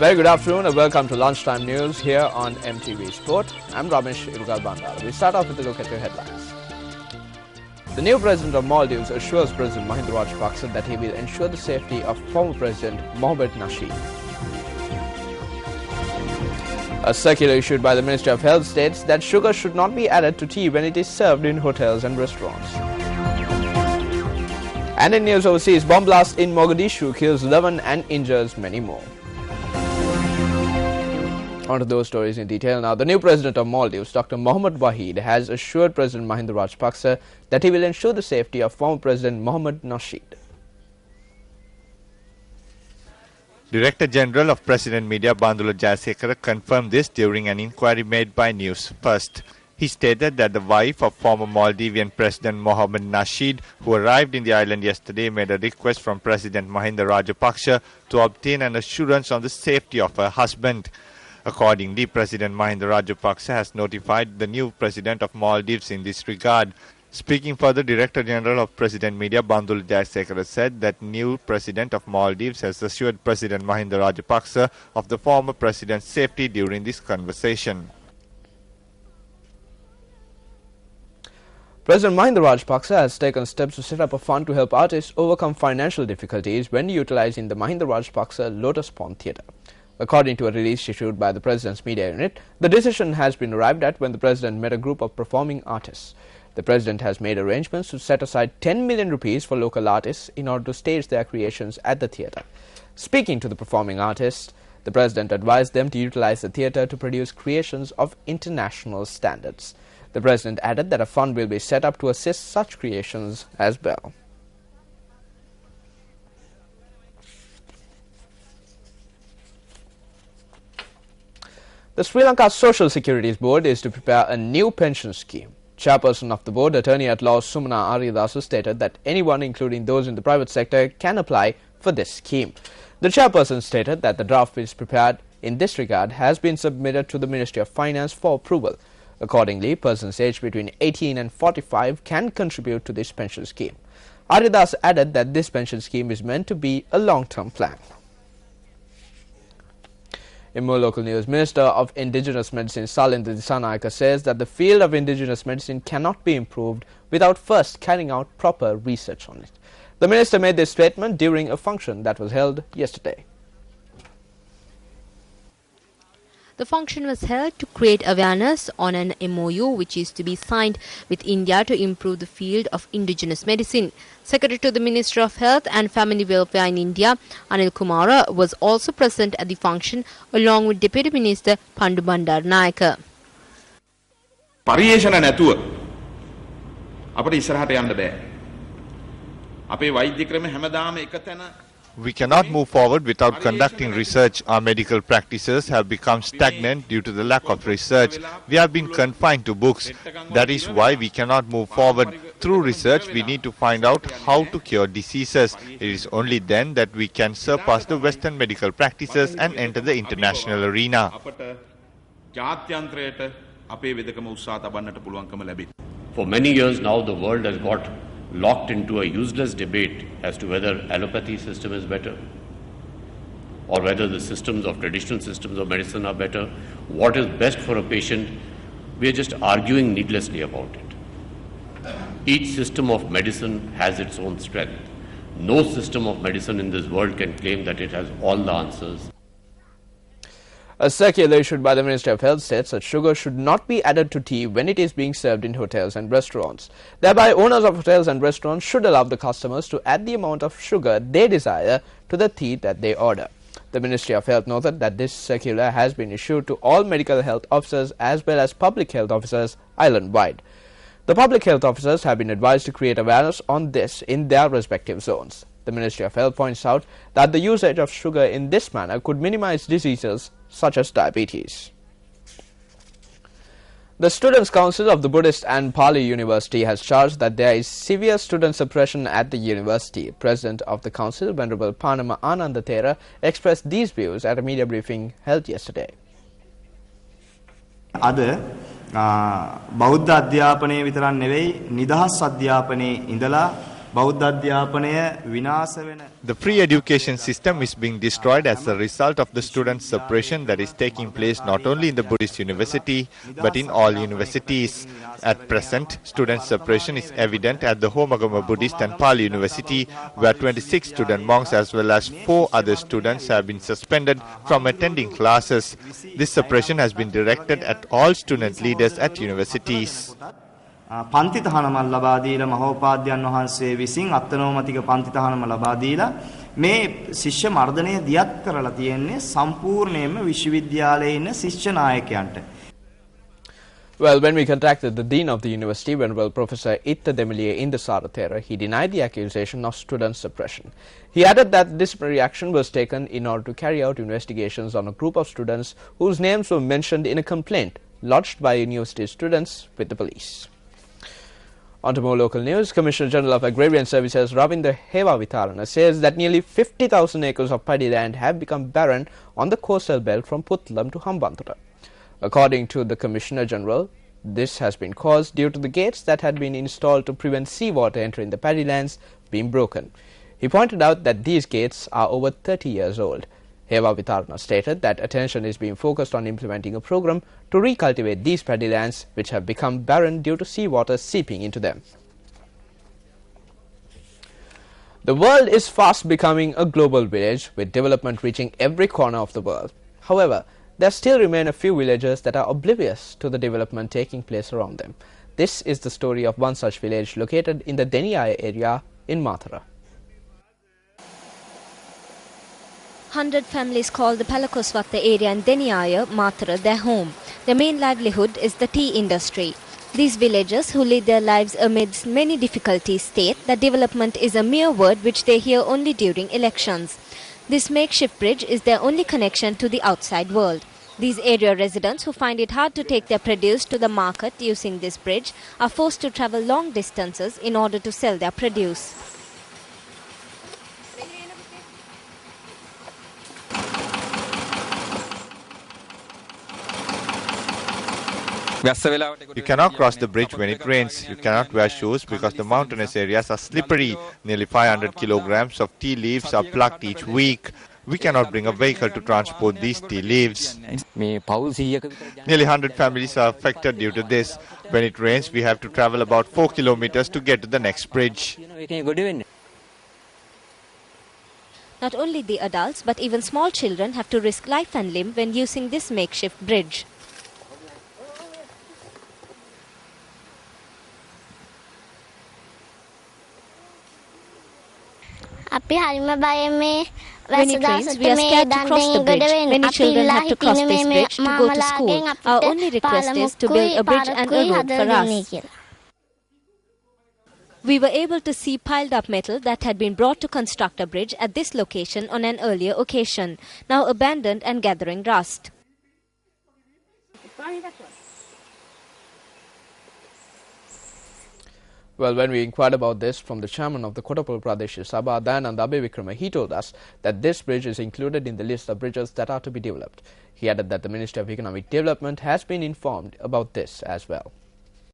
Very good afternoon and welcome to Lunchtime News here on MTV Sport. I'm Ramesh Irugal Bandara. We start off with a look at your headlines. The new president of Maldives assures President Mahinda Rajapaksa that he will ensure the safety of former President Mohamed Nasheed. A circular issued by the Ministry of Health states that sugar should not be added to tea when it is served in hotels and restaurants. And in news overseas, bomb blast in Mogadishu kills 11 and injures many more. On to those stories in detail now. The new president of Maldives, Dr. Mohamed Wahid, has assured President Mahinda Rajapaksa that he will ensure the safety of former President Mohamed Nasheed. Director General of President Media Bandula Jayasekara confirmed this during an inquiry made by News First. He stated that the wife of former Maldivian President Mohamed Nasheed, who arrived in the island yesterday, made a request from President Mahinda Rajapaksa to obtain an assurance on the safety of her husband. Accordingly, President Mahinda Rajapaksa has notified the new president of Maldives in this regard. Speaking for the Director General of President Media, Bandula Jayasekara said that new president of Maldives has assured President Mahinda Rajapaksa of the former president's safety during this conversation. President Mahinda Rajapaksa has taken steps to set up a fund to help artists overcome financial difficulties when utilizing the Mahinda Rajapaksa Lotus Pond Theatre. According to a release issued by the President's media unit, the decision has been arrived at when the President met a group of performing artists. The President has made arrangements to set aside 10 million rupees for local artists in order to stage their creations at the theatre. Speaking to the performing artists, the President advised them to utilize the theatre to produce creations of international standards. The President added that a fund will be set up to assist such creations as well. The Sri Lanka Social Securities Board is to prepare a new pension scheme. Chairperson of the board, Attorney-at-Law Sumana Aryadasu, stated that anyone, including those in the private sector, can apply for this scheme. The chairperson stated that the draft which is prepared in this regard has been submitted to the Ministry of Finance for approval. Accordingly, persons aged between 18 and 45 can contribute to this pension scheme. Aryadasu added that this pension scheme is meant to be a long-term plan. In more local news, Minister of Indigenous Medicine Salinda Dissanayake says that the field of indigenous medicine cannot be improved without first carrying out proper research on it. The minister made this statement during a function that was held yesterday. The function was held to create awareness on an MOU which is to be signed with India to improve the field of indigenous medicine. Secretary to the Ministry of Health and Family Welfare in India, Anil Kumara, was also present at the function along with Deputy Minister Pandu Bandaranaike. පරිේශන නැතුව අපිට ඉස්සරහට යන්න බෑ. අපේ වෛද්‍ය ක්‍රම හැමදාම එක තැන. We cannot move forward without conducting research. Our medical practices have become stagnant due to the lack of research. We have been confined to books. That is why we cannot move forward. Through research, we need to find out how to cure diseases. It is only then that we can surpass the Western medical practices and enter the international arena. For many years now, the world has got locked into a useless debate as to whether allopathy system is better or whether the systems of traditional systems of medicine are better. What is best for a patient? We are just arguing needlessly about it. Each system of medicine has its own strength. No system of medicine in this world can claim that it has all the answers. A circular issued by the Ministry of Health states that sugar should not be added to tea when it is being served in hotels and restaurants. Thereby, owners of hotels and restaurants should allow the customers to add the amount of sugar they desire to the tea that they order. The Ministry of Health noted that this circular has been issued to all medical health officers as well as public health officers island-wide. The public health officers have been advised to create awareness on this in their respective zones. The Ministry of Health points out that the usage of sugar in this manner could minimize diseases such as diabetes. The Students' Council of the Buddhist and Pali University has charged that there is severe student suppression at the university. President of the council, Venerable Panama Ananda Thera, expressed these views at a media briefing held yesterday. බෞද්ධ අධ්‍යාපනයේ විතරක් නෙවෙයි නිදහස් අධ්‍යාපනයේ ඉඳලා බෞද්ධ අධ්‍යාපනය විනාශ වෙන The free education system is being destroyed as a result of the student suppression that is taking place not only in the Buddhist university but in all universities. At present, student suppression is evident at the Homagama Buddhist and Pali University, where 26 student monks as well as 4 other students have been suspended from attending classes. This suppression has been directed at all student leaders at universities. පන්ති තහනමක් ලබා දීලා මහෝපාද්‍යයන් වහන්සේ විසින් අත්නෝමතික පන්ති තහනම ලබා දීලා මේ ශිෂ්‍ය මර්ධනය දියත් කරලා තියෙන්නේ සම්පූර්ණයෙන්ම විශ්වවිද්‍යාලයේ ඉන්න ශිෂ්‍ය නායකයන්ට. Well, when we contacted the Dean of the University, Venerable Professor Itta Demilier in the Sarathera, he denied the accusation of student suppression. He added that disciplinary action was taken in order to carry out investigations on a group of students whose names were mentioned in a complaint lodged by university students with the police. On to more local news, Commissioner General of Agrarian Services Ravinda Hewavitarana says that nearly 50,000 acres of paddy land have become barren on the coastal belt from Puttalam to Hambantota. According to the Commissioner General, this has been caused due to the gates that had been installed to prevent seawater entering the paddy lands being broken. He pointed out that these gates are over 30 years old. Hewavitarana stated that attention is being focused on implementing a program to recultivate these paddy lands which have become barren due to seawater seeping into them. The world is fast becoming a global village with development reaching every corner of the world. However, there still remain a few villages that are oblivious to the development taking place around them. This is the story of one such village located in the Deniyaya area in Mathura. 100 families call the Palakoswatta area in Deniyaya, Mathura, their home. Their main livelihood is the tea industry. These villagers who lead their lives amidst many difficulties state that development is a mere word which they hear only during elections. This makeshift bridge is their only connection to the outside world. These area residents who find it hard to take their produce to the market using this bridge are forced to travel long distances in order to sell their produce. You cannot cross the bridge when it rains. You cannot wear shoes because the mountainous areas are slippery. Nearly 500 kilograms of tea leaves are plucked each week. We cannot bring a vehicle to transport these tea leaves. Nearly 100 families are affected due to this. When it rains, we have to travel about 4 kilometers to get to the next bridge. Not only the adults but even small children have to risk life and limb when using this makeshift bridge. When it rains, we are scared to cross the bridge. Many children have to cross this bridge to go to school. Our only request is to build a bridge and a road for us. We were able to see piled up metal that had been brought to construct a bridge at this location on an earlier occasion, now abandoned and gathering rust. Well, when we inquired about this from the chairman of the Kotapur Pradesh Sabha, Dayanand Abevikrama, he told us that this bridge is included in the list of bridges that are to be developed. He added that the Ministry of Economic Development has been informed about this as well.